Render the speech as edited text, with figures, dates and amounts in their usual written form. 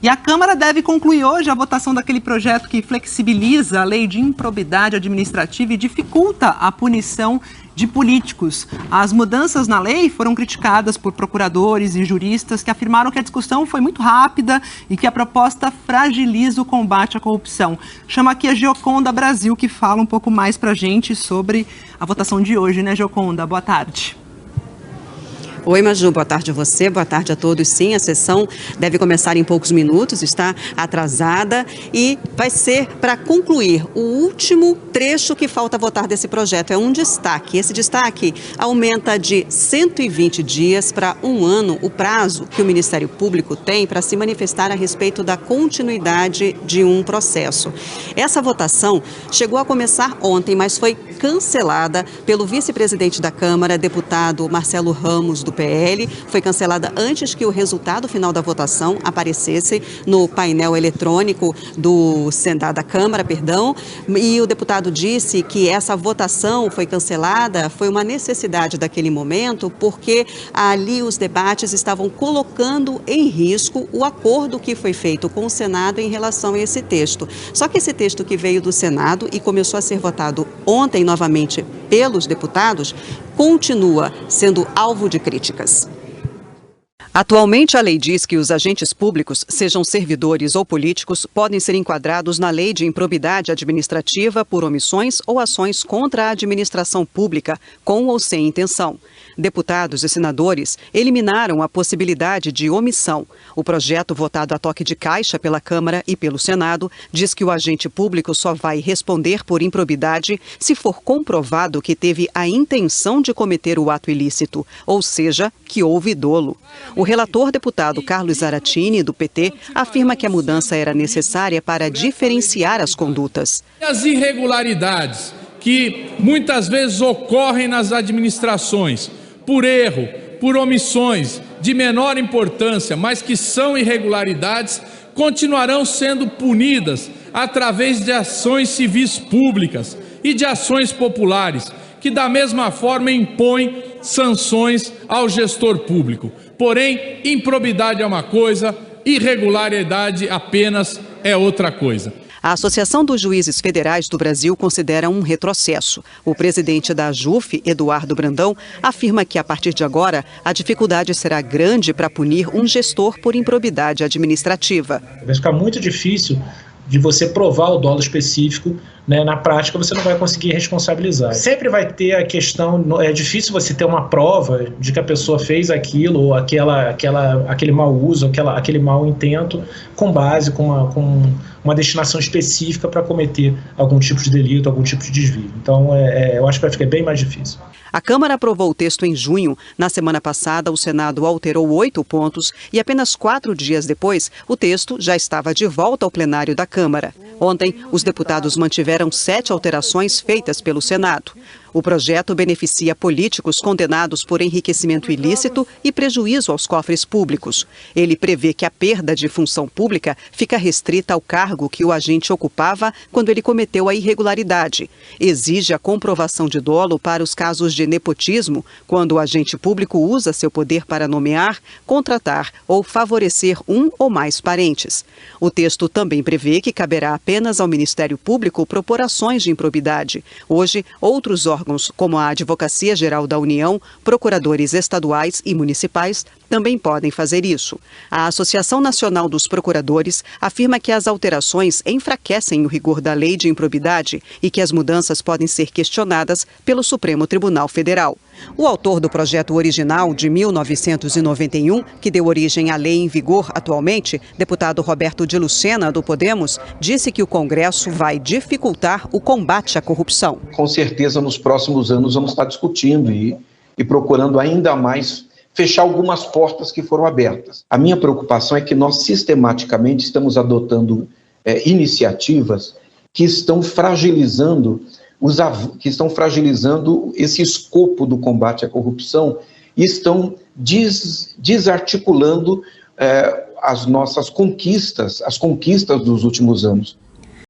E a Câmara deve concluir hoje a votação daquele projeto que flexibiliza a lei de improbidade administrativa e dificulta a punição de políticos. As mudanças na lei foram criticadas por procuradores e juristas que afirmaram que a discussão foi muito rápida e que a proposta fragiliza o combate à corrupção. Chama aqui a Gioconda Brasil, que fala um pouco mais para a gente sobre a votação de hoje, né, Gioconda? Boa tarde. Oi, Maju, boa tarde a você, boa tarde a todos. Sim, a sessão deve começar em poucos minutos, está atrasada e vai ser para concluir o último trecho que falta votar desse projeto. É um destaque. Esse destaque aumenta de 120 dias para 1 ano o prazo que o Ministério Público tem para se manifestar a respeito da continuidade de um processo. Essa votação chegou a começar ontem, mas foi cancelada pelo vice-presidente da Câmara, deputado Marcelo Ramos, do PL. Foi cancelada antes que o resultado final da votação aparecesse no painel eletrônico da Câmara, e o deputado disse que essa votação foi cancelada, foi uma necessidade daquele momento, porque ali os debates estavam colocando em risco o acordo que foi feito com o Senado em relação a esse texto. Só que esse texto que veio do Senado e começou a ser votado ontem novamente pelos deputados, continua sendo alvo de críticas. Atualmente, a lei diz que os agentes públicos, sejam servidores ou políticos, podem ser enquadrados na lei de improbidade administrativa por omissões ou ações contra a administração pública, com ou sem intenção. Deputados e senadores eliminaram a possibilidade de omissão. O projeto, votado a toque de caixa pela Câmara e pelo Senado, diz que o agente público só vai responder por improbidade se for comprovado que teve a intenção de cometer o ato ilícito, ou seja, que houve dolo. O relator deputado Carlos Zaratini, do PT, afirma que a mudança era necessária para diferenciar as condutas. As irregularidades que muitas vezes ocorrem nas administrações, por erro, por omissões de menor importância, mas que são irregularidades, continuarão sendo punidas através de ações civis públicas e de ações populares, que da mesma forma impõem sanções ao gestor público. Porém, improbidade é uma coisa, irregularidade apenas é outra coisa. A Associação dos Juízes Federais do Brasil considera um retrocesso. O presidente da AJUF, Eduardo Brandão, afirma que, a partir de agora, a dificuldade será grande para punir um gestor por improbidade administrativa. Vai ficar muito difícil de você provar o dolo específico, né? Na prática você não vai conseguir responsabilizar. Sempre vai ter a questão, é difícil você ter uma prova de que a pessoa fez aquilo, ou aquele mau uso, aquele mau intento, com base, com uma destinação específica para cometer algum tipo de delito, algum tipo de desvio. Então, eu acho que vai ficar bem mais difícil. A Câmara aprovou o texto em junho. Na semana passada, o Senado alterou 8 pontos e apenas 4 dias depois, o texto já estava de volta ao plenário da Câmara. Ontem, os deputados mantiveram 7 alterações feitas pelo Senado. O projeto beneficia políticos condenados por enriquecimento ilícito e prejuízo aos cofres públicos. Ele prevê que a perda de função pública fica restrita ao cargo que o agente ocupava quando ele cometeu a irregularidade. Exige a comprovação de dolo para os casos de nepotismo, quando o agente público usa seu poder para nomear, contratar ou favorecer um ou mais parentes. O texto também prevê que caberá apenas ao Ministério Público propor ações de improbidade. Hoje, outros órgãos, como a Advocacia Geral da União, procuradores estaduais e municipais, também podem fazer isso. A Associação Nacional dos Procuradores afirma que as alterações enfraquecem o rigor da lei de improbidade e que as mudanças podem ser questionadas pelo Supremo Tribunal Federal. O autor do projeto original de 1991, que deu origem à lei em vigor atualmente, deputado Roberto de Lucena, do Podemos, disse que o Congresso vai dificultar o combate à corrupção. Com certeza, nos próximos anos vamos estar discutindo e procurando ainda mais fechar algumas portas que foram abertas. A minha preocupação é que nós sistematicamente estamos adotando iniciativas que estão fragilizando esse escopo do combate à corrupção e estão desarticulando as nossas conquistas, as conquistas dos últimos anos.